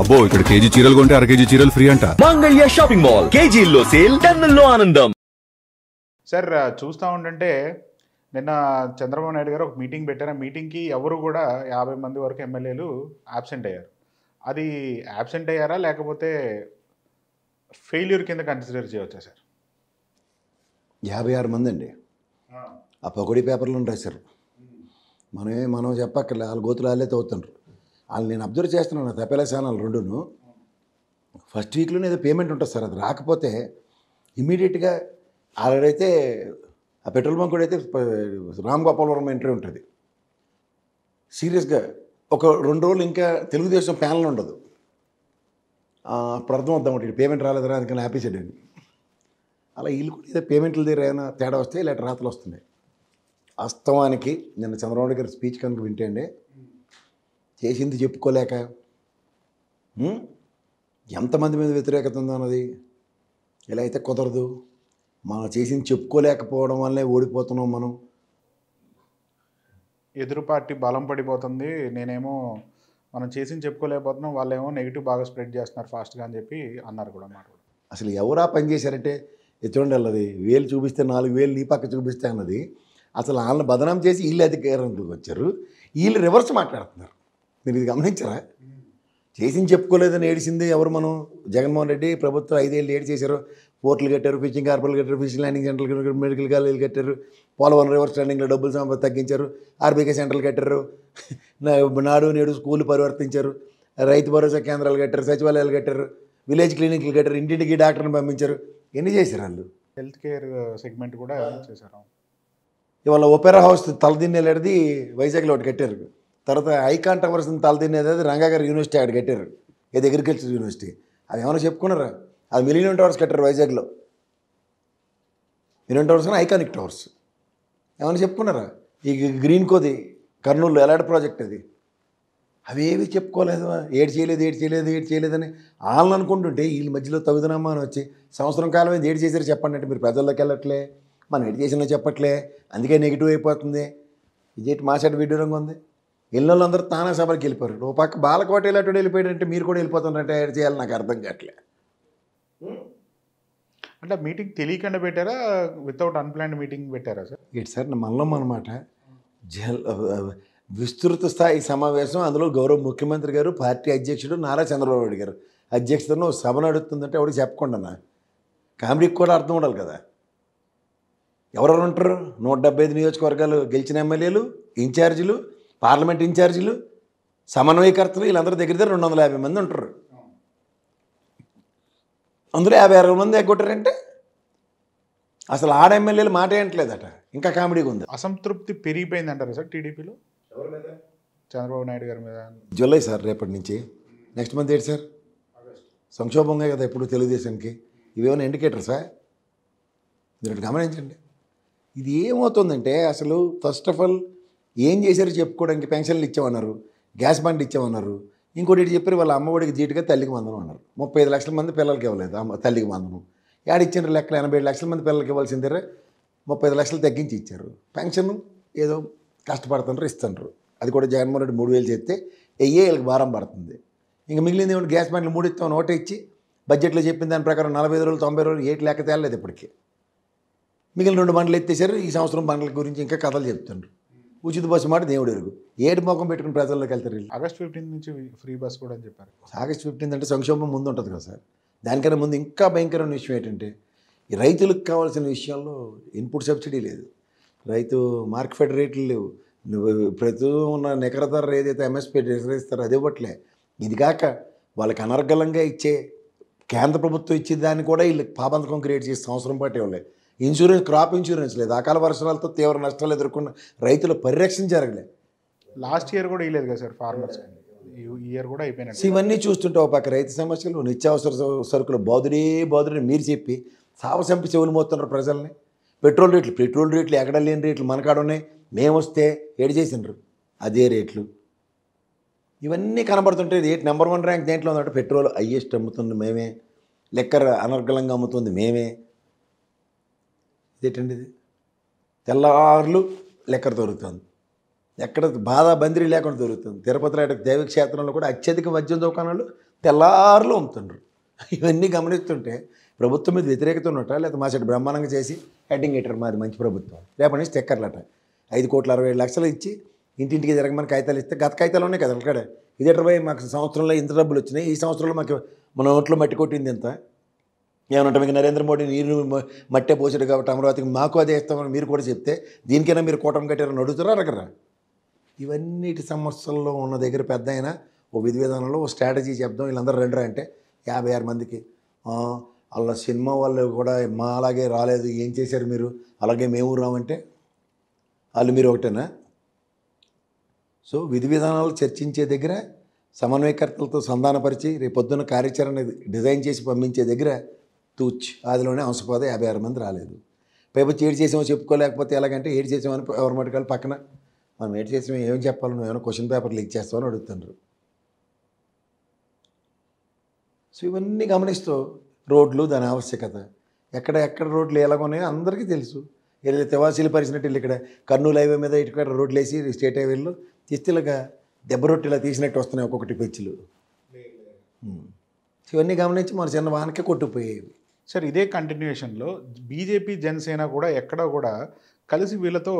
అబ్బో ఇక్కడ కేజీ చీరలు కొంటే అర కేజీ చీరలు ఫ్రీ అంట. మంగళ్య షాపింగ్ మాల్ కేజీల్లో సేల్, టన్నుల్లో ఆనందం. సార్ చూస్తూ ఉండంటే నిన్న చంద్రబాబు నాయుడు గారు ఒక మీటింగ్ పెట్టారు. ఆ మీటింగ్కి ఎవరు కూడా 50 మంది వరకు ఎమ్మెల్యేలు యాబ్సెంట్ అయ్యారు. అది యాబ్సెంట్ అయ్యారా లేకపోతే ఫెయిల్యూర్ కింద కన్సిడర్ చేయవచ్చా సార్? 56 మంది అండి. ఆ పకోడీ పేపర్లో రాశారు. మనం చెప్పక్కర్లే, వాళ్ళ గోతులు వాళ్ళే తవ్వుతుండ్రు. వాళ్ళు నేను అబ్జర్వ్ చేస్తున్నాను. తపేలా ఛానల్ రెండును ఫస్ట్ వీక్లోనే ఏదో పేమెంట్ ఉంటుంది సార్. అది రాకపోతే ఇమీడియట్గా ఆల్రెడైతే ఆ పెట్రోల్ బంక్ కూడా అయితే రామ్ గోపాలవరం ఎంట్రీ ఉంటుంది. సీరియస్గా ఒక 2 రోజులు ఇంకా తెలుగుదేశం ప్యానల్ ఉండదు. అప్పుడు అర్థం అవుతాం పేమెంట్ రాలేదురా అందుకని ఆపేసాడండి. అలా వీళ్ళు కూడా ఏదో పేమెంట్ల దగ్గర ఏమైనా తేడా వస్తే ఇలాంటి రాతలు వస్తున్నాయి. వాస్తవానికి నిన్న చంద్రబాబు గారి స్పీచ్ కనుక వింటే అండి, చేసింది చెప్పుకోలేక ఎంతమంది మీద వ్యతిరేకత ఉందో అన్నది ఇలా అయితే కుదరదు. మనం చేసింది చెప్పుకోలేకపోవడం వల్లే ఓడిపోతున్నాం. ఎదురు పార్టీ బలం పడిపోతుంది, నేనేమో మనం చేసింది చెప్పుకోలేకపోతున్నాం, వాళ్ళేమో నెగిటివ్ బాగా స్ప్రెడ్ చేస్తున్నారు ఫాస్ట్గా అని చెప్పి అన్నారు కూడా మాట. అసలు ఎవరా పని చేశారంటే చూడండి, అన్నది వేలు చూపిస్తే 4 వేలు నీ పక్క చూపిస్తే అన్నది అసలు వాళ్ళని బదనాం చేసి వీళ్ళు అధికారంలోకి వచ్చారు. వీళ్ళు రివర్స్ మాట్లాడుతున్నారు. మీరు ఇది గమనించరా? చేసింది చెప్పుకోలేదని ఏడిసింది ఎవరు? మనం జగన్మోహన్ రెడ్డి ప్రభుత్వం 5 ఏళ్ళు ఏడు చేశారు. పోర్టులు కట్టారు, ఫిషింగ్ హార్బర్లు కట్టారు, ఫిషింగ్ ల్యాండింగ్ సెంటర్లు కట్టారు, మెడికల్ కాలేజీలు కట్టారు, పోలవరం రివర్స్ స్టాండింగ్లో డబ్బులు తగ్గించారు, ఆర్బీకే సెంటర్లు కట్టారు, నాడు నేడు స్కూల్ పరివర్తించారు, రైతు భరోసా కేంద్రాలు కట్టారు, సచివాలయాలు కట్టారు, విలేజ్ క్లినిక్లు కట్టారు, ఇంటింటికి డాక్టర్ని పంపించారు. ఎన్ని చేశారు వాళ్ళు? హెల్త్ కేర్ సెగ్మెంట్ కూడా చేశారు. ఇవాళ ఒపెరా హౌస్ తలదిన్నేది వైజాగ్లో ఒకటి కట్టారు. తర్వాత ఐకాన్ టవర్స్ తలదిన్నేది రంగాగారి యూనివర్సిటీ అక్కడ కట్టారు, ఏది అగ్రికల్చర్ యూనివర్సిటీ. అది ఏమైనా చెప్పుకున్నారా? అది మిలియన్ టవర్స్ కట్టారు వైజాగ్లో. మిలియన్ టవర్స్ అని ఐకానిక్ టవర్స్ ఏమైనా చెప్పుకున్నారా? ఈ గ్రీన్ కోది కర్నూలు ఎలాంటి ప్రాజెక్ట్ అది, అవేవి చెప్పుకోలేదు. ఏడు చేయలేదని వాళ్ళని అనుకుంటుంటే వీళ్ళ మధ్యలో తగుదనమ్మా అని వచ్చి సంవత్సరం కాలం ఏడు చేశారు చెప్పండి అంటే మీరు ప్రజల్లోకి వెళ్ళట్లే, మనం ఏడు చేసినా చెప్పట్లే, అందుకే నెగిటివ్ అయిపోతుంది. ఇదేంటి మాసాడు విడ్డూరంగా ఉంది. ఇళ్ళల్లో అందరూ తానా సభలకు వెళ్ళిపోయారు. ఓ పక్క బాలకోట వెళ్ళేటోడు వెళ్ళిపోయాడంటే మీరు కూడా వెళ్ళిపోతున్నారంటే ఏడు చేయాలి, నాకు అర్థం కావట్లే. అంటే మీటింగ్ తెలియకుండా పెట్టారా, వితౌట్ అన్ప్లాన్డ్ మీటింగ్ పెట్టారా సార్? ఏంటి సార్ మల్లం అన్నమాట. విస్తృత స్థాయి సమావేశం, అందులో గౌరవ ముఖ్యమంత్రి గారు, పార్టీ అధ్యక్షుడు నారా చంద్రబాబు నాయుడు గారు అధ్యక్షతను సభ నడుస్తుందంటే ఎవరికి చెప్పకుండా కామెడీకి కూడా అర్థం ఉండాలి కదా. ఎవరెవరు ఉంటారు? 175 నియోజకవర్గాలు గెలిచిన ఎమ్మెల్యేలు, ఇన్ఛార్జీలు, పార్లమెంట్ ఇన్ఛార్జీలు, సమన్వయకర్తలు, వీళ్ళందరూ దగ్గర 250 మంది ఉంటారు. అందులో 50-60 మంది ఎగ్గొట్టారంటే అసలు ఆడ ఎమ్మెల్యేలు మాట ఏంటలేదట. ఇంకా కామెడీగా ఉంది. అసంతృప్తి పెరిగిపోయింది అంటారు సార్ టీడీపీలో చంద్రబాబు నాయుడు గారి మీద? జూలై సార్ రేపటి నుంచి. నెక్స్ట్ మంత్ ఏంటి సార్? సంక్షోభంగా కదా ఎప్పుడు తెలుగుదేశానికి. ఇవేమైనా ఇండికేటర్ సార్? మీరు గమనించండి. ఇది ఏమవుతుందంటే అసలు ఫస్ట్ ఆఫ్ ఆల్ ఏం చేశారు చెప్పుకోవడానికి పెన్షన్లు ఇచ్చామన్నారు, గ్యాస్ బండ్ ఇచ్చామన్నారు, ఇంకోటి చెప్పారు వాళ్ళ అమ్మఒడికి జీటుగా తల్లికి మందనం అన్నారు. 35 లక్షల మంది పిల్లలకి ఇవ్వలేదు తల్లికి మందనం. ఏడిచ్చిన లెక్కలు 87 లక్షల మంది పిల్లలకి ఇవ్వాల్సిందే 35 లక్షలు తగ్గించి ఇచ్చారు. పెన్షన్ ఏదో కష్టపడుతుంటారు ఇస్తుంటారు. అది కూడా జగన్మోహన్ రెడ్డి 3000 చేస్తే వీళ్ళకి భారం పడుతుంది. ఇంకా మిగిలింది ఏమంటే గ్యాస్ బండ్లు 3 ఇస్తామని ఒకటే ఇచ్చి బడ్జెట్లో చెప్పిన దాని ప్రకారం 45 రోజులు 90 రోజులు ఏటి లెక్క తేలలేదు ఇప్పటికీ. మిగిలిన 2 బండ్లు ఎత్తేసారు. ఈ సంవత్సరం బండ్ల గురించి ఇంకా కథలు చెప్తుండ్రు. ఉచిత బస్సు మాట దేవుడు ఎరుగు. ఏడు మొఖం పెట్టుకుని ప్రజల్లోకి వెళ్తారు. ఆగస్ట్ 15 నుంచి ఫ్రీ బస్ కూడా అని చెప్పారు. ఆగస్ట్ 15 అంటే సంక్షోభం ముందు ఉంటుంది కదా సార్. దానికన్నా ముందు ఇంకా భయంకరమైన విషయం ఏంటంటే ఈ రైతులకు కావాల్సిన విషయాల్లో ఇన్పుట్ సబ్సిడీ లేదు, రైతు మార్కెట్ రేట్లు లేవు, ప్రతి ఉన్న నికర ధర ఏదైతే ఎంఎస్పీ ఇస్తారో అది ఇవ్వట్లే. ఇది కాక వాళ్ళకి అనర్గళంగా ఇచ్చే కేంద్ర ప్రభుత్వం ఇచ్చే దాన్ని కూడా వీళ్ళకి పాబంధకం క్రియేట్ చేసే సంవత్సరం పాటు ఇవ్వలేదు. ఇన్సూరెన్స్, క్రాప్ ఇన్సూరెన్స్ లేదు. అకాల వర్షాలతో తీవ్ర నష్టాలు ఎదుర్కొన్న రైతుల పరిరక్షణ జరగలేదు. లాస్ట్ ఇయర్ కూడా ఇవ్వలేదు కదా సార్ ఫార్మర్స్. ఈ ఇయర్ కూడా అయిపోయినాయి. ఇవన్నీ చూస్తుంటే ఒక పక్క రైతు సమస్యలు, నిత్యావసర సరుకులు బాదురే మీరు చెప్పి సావసంపి చెవులు మోస్తున్నారు ప్రజల్ని. పెట్రోల్ రేట్లు ఎక్కడ లేని రేట్లు మనకాడ ఉన్నాయి. మేము వస్తే ఏడు చేసినారు అదే రేట్లు. ఇవన్నీ కనబడుతుంటే ఏంటి నెంబర్ 1 ర్యాంక్ దేంట్లో ఉందంటే పెట్రోల్ హైయెస్ట్ అమ్ముతుంది మేమే, లెక్కర్ అనర్గళంగా అమ్ముతుంది మేమే. ఇదేంటండి ఇది? తెల్లార్లు లెక్కర్ దొరుకుతుంది. ఎక్కడ బాధ బందిరి లేకుండా దొరుకుతుంది. తిరుపతి లాంటి దైవక్షేత్రంలో కూడా అత్యధిక మద్యం దుకాణాలు తెల్లారులు అమ్ముతుండ్రు. ఇవన్నీ గమనిస్తుంటే ప్రభుత్వం మీద వ్యతిరేకత ఉన్నట, లేదా మా చెట్టు బ్రహ్మాండంగా చేసి హెడ్డింగ్ ఎటర్ మాది మంచి ప్రభుత్వం, రేపటి నుంచి స్టెక్కర్లట 5,67,00,000 ఇచ్చి ఇంటింటికి జరగమని కాగితాలు ఇస్తే గత కాగితాలు ఉన్నాయి కదా అక్కడ. ఇదేటర్ పోయి మాకు సంవత్సరంలో ఇంత డబ్బులు వచ్చినాయి, ఈ సంవత్సరంలో మాకు మన ఓట్లో మట్టి కొట్టింది ఎంత, ఏమనంటే మీకు నరేంద్ర మోడీ నీరు మట్టే పోసాడు కాబట్టి అమరావతికి మాకు అదే ఇస్తామని మీరు కూడా చెప్తే దీనికైనా మీరు కూటమి కట్టారని అడుగుతారా అడగరా? ఇవన్నిటి సమస్యల్లో ఉన్న దగ్గర పెద్ద అయినా ఓ విధి విధానంలో ఓ స్ట్రాటజీ చెప్దాం, వీళ్ళందరూ రెండరా అంటే 56 మందికి వాళ్ళ సినిమా వాళ్ళు కూడా మా అలాగే రాలేదు, ఏం చేశారు మీరు, అలాగే మేము రామంటే వాళ్ళు మీరు ఒకటేనా? సో విధి విధానాలు చర్చించే దగ్గర సమన్వయకర్తలతో సంధానపరిచి రేపొద్దున కార్యాచరణ డిజైన్ చేసి పంపించే దగ్గర తూచ్ ఆదిలోనే అంశపోతే 56 మంది రాలేదు. పైపు ఏడు చేసామో చెప్పుకోలేకపోతే ఎలాగంటే ఏడు చేసామని ఎవరి మటుకాలు పక్కన మనం ఏడు చేసామో ఏం చెప్పాలి, నువ్వు ఏమైనా క్వశ్చన్ పేపర్ లీక్ చేస్తామని అడుగుతుండ్రు. సో ఇవన్నీ గమనిస్తూ రోడ్లు దాని ఆవశ్యకత, ఎక్కడ రోడ్లు ఎలాగున్నాయో అందరికీ తెలుసు. ఏదైతే తెవాసీలు పరిచినట్టు వీళ్ళు ఇక్కడ కర్నూలు హైవే మీద ఇటుక రోడ్లు వేసి స్టేట్ హైవేల్లో తీస్తేలాగా దెబ్బ రొట్టెలా తీసినట్టు వస్తున్నాయి ఒక్కొక్కటి పెచ్చులు. ఇవన్నీ గమనించి మన చిన్న వానకే కొట్టుకుపోయేవి. సార్ ఇదే కంటిన్యూషన్లో బీజేపీ జనసేన కూడా ఎక్కడ కూడా కలిసి వీళ్ళతో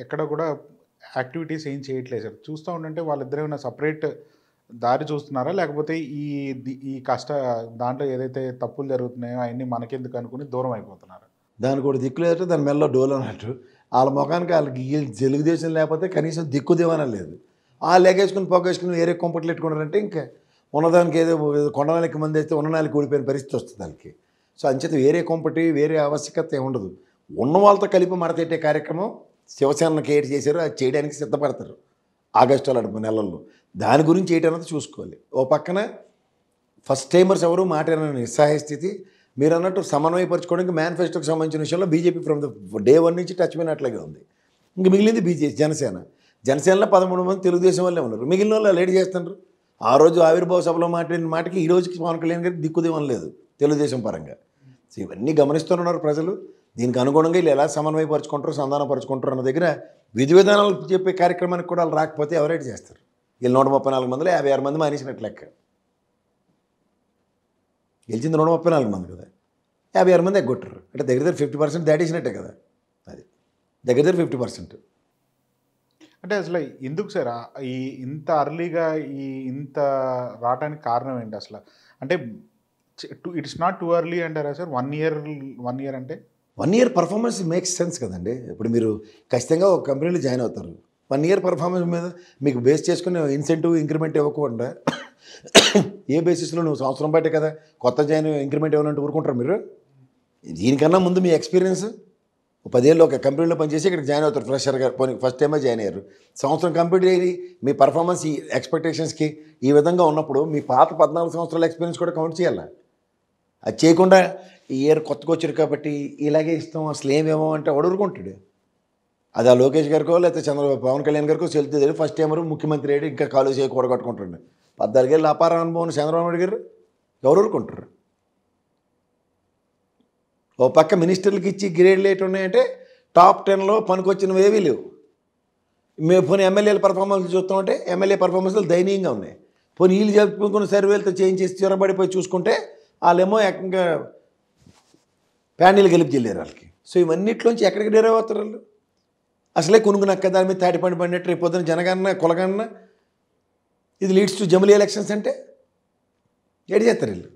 ఎక్కడ కూడా యాక్టివిటీస్ ఏం చేయట్లేదు సార్. చూస్తూ ఉంటుంటే వాళ్ళిద్దరు ఏమైనా సపరేట్ దారి చూస్తున్నారా, లేకపోతే ఈ దాంట్లో ఏదైతే తప్పులు జరుగుతున్నాయో అవన్నీ మనకెందుకు అనుకుని దూరం అయిపోతున్నారా? దానికి కూడా దిక్కు లేదంటే దాని మెల్ల డోలు అన్నట్టు వాళ్ళ ముఖానికి వాళ్ళకి తెలుగుదేశం లేకపోతే కనీసం దిక్కు దేవనం లేదు. వాళ్ళు ఎగేసుకుని పొగేసుకుని వేరే కొంపట్లు పెట్టుకున్నారంటే ఇంకా ఉన్నదానికి ఏదో కొండనాలకి మంది అయితే ఉన్ననాలకి ఊడిపోయిన పరిస్థితి వస్తుంది వాళ్ళకి. సో అంచేత వేరే కొంపటి వేరే ఆవశ్యకత ఏమి ఉండదు. ఉన్న వాళ్ళతో కలిపి మడతెట్టే కార్యక్రమం శివసేనకి ఏడు చేశారు, అది చేయడానికి సిద్ధపడతారు ఆగస్టు నెలల్లో. దాని గురించి ఏంటన్నది చూసుకోవాలి. ఓ పక్కన ఫస్ట్ టైమర్స్ ఎవరు మాట్లాడిన నిస్సహాయ స్థితి. మీరు అన్నట్టు సమన్వయపరచుకోవడానికి మేనిఫెస్టోకి సంబంధించిన విషయంలో బీజేపీ ఫ్రమ్ ద డే 1 నుంచి టచ్ అయినట్లాగే ఉంది. ఇంక మిగిలింది జనసేనలో 13 మంది తెలుగుదేశం వల్లే ఉన్నారు, మిగిలిన వాళ్ళు లేట్ చేస్తున్నారు. ఆ రోజు ఆవిర్భావ సభలో మాట్లాడిన మాటకి ఈ రోజుకి పవన్ కళ్యాణ్ గారికి దిక్కుదేమని లేదు తెలుగుదేశం పరంగా. సో ఇవన్నీ గమనిస్తున్నారు ప్రజలు. దీనికి అనుగుణంగా వీళ్ళు ఎలా సమన్వయపరుచుకుంటారు, సంధానపరుచుకుంటారు అన్న దగ్గర విధి విధానాలు చెప్పే కార్యక్రమానికి కూడా వాళ్ళు రాకపోతే ఎవరైతే చేస్తారు? వీళ్ళు 134 మందిలో 56 మంది మానేసినట్లు లెక్క. గెలిచింది 134 మంది కదా, 56 మంది ఎగ్గొట్టారు అంటే దగ్గర 50% దాటేసినట్టే కదా. అది దగ్గర 50%. అంటే అసలు ఎందుకు సార్ ఇంత అర్లీగా ఇంత రావడానికి కారణం ఏంటి అసలు? అంటే ఇట్స్ నాట్ టూ అర్లీ అంటారా సార్? 1 ఇయర్ అంటే 1 ఇయర్ పర్ఫార్మెన్స్ మేక్స్ సెన్స్ కదండి. ఇప్పుడు మీరు ఖచ్చితంగా ఒక కంపెనీలో జాయిన్ అవుతారు, 1 ఇయర్ పర్ఫార్మెన్స్ మీద మీకు బేస్ చేసుకుని ఇన్సెంటివ్ ఇంక్రిమెంట్ ఇవ్వకుండా ఏ బేసిస్లో నువ్వు సంవత్సరం బట్టే కదా కొత్త జాయిన్ ఇంక్రిమెంట్ ఇవ్వాలంటే ఊరుకుంటారు మీరు? దీనికన్నా ముందు మీ ఎక్స్పీరియన్స్ 10 ఏళ్ళు ఒక కంపెనీలో పనిచేసి ఇక్కడికి జాయిన్ అవుతారు ఫ్రెషర్గా, ఫస్ట్ టైమే జాయిన్ అయ్యారు, సంవత్సరం కంప్లీట్ అయ్యి మీ పర్ఫార్మెన్స్ ఈ ఎక్స్పెక్టేషన్స్కి ఈ విధంగా ఉన్నప్పుడు మీ పాత 14 సంవత్సరాల ఎక్స్పీరియన్స్ కూడా కౌంట్ చేయాలి. అది చేయకుండా ఈ ఇయర్ కొత్తగా వచ్చారు కాబట్టి ఇలాగే ఇస్తాం అసలు ఏమేమో అంటే ఊరుకుంటాడు. అది ఆ లోకేష్ గారికో లేకపోతే పవన్ కళ్యాణ్ గారికో చెల్తుంది. ఫస్ట్ టైమరు ముఖ్యమంత్రి అయ్యాడు, ఇంకా కాలేజ్ చేయ కూడగట్టుకుంటాడు. 14 ఏళ్ళు అపార అనుభవం చంద్రబాబు నాయుడు గారు ఎవరు ఊరుకుంటారు? ఓ పక్క మినిస్టర్లకి ఇచ్చి గ్రేడ్లు ఏంటి ఉన్నాయంటే టాప్ 10లో పనికొచ్చినవి ఏవీ లేవు. మేము పోనీ ఎమ్మెల్యేల పర్ఫార్మెన్స్ చూస్తామంటే ఎమ్మెల్యే పర్ఫార్మెన్స్లు దయనీయంగా ఉన్నాయి. పోనీ వీళ్ళు చెప్పుకున్న సర్వేలతో చేంజ్ చేసి చొరబడిపోయి చూసుకుంటే వాళ్ళేమో ఏకంగా ప్యానీలు గెలిపి చెల్లారు వాళ్ళకి. సో ఇవన్నిట్లోంచి ఎక్కడికి డెరైవ్ అవుతారు వాళ్ళు? అసలే కొనుక్కునక్క దాని మీద తాటిపండి పడినట్టు రేపు పొద్దున జనగణన కులగణన ఇది లీడ్స్ టు జమిలీ ఎలక్షన్స్ అంటే ఏడు చేస్తారు వీళ్ళు.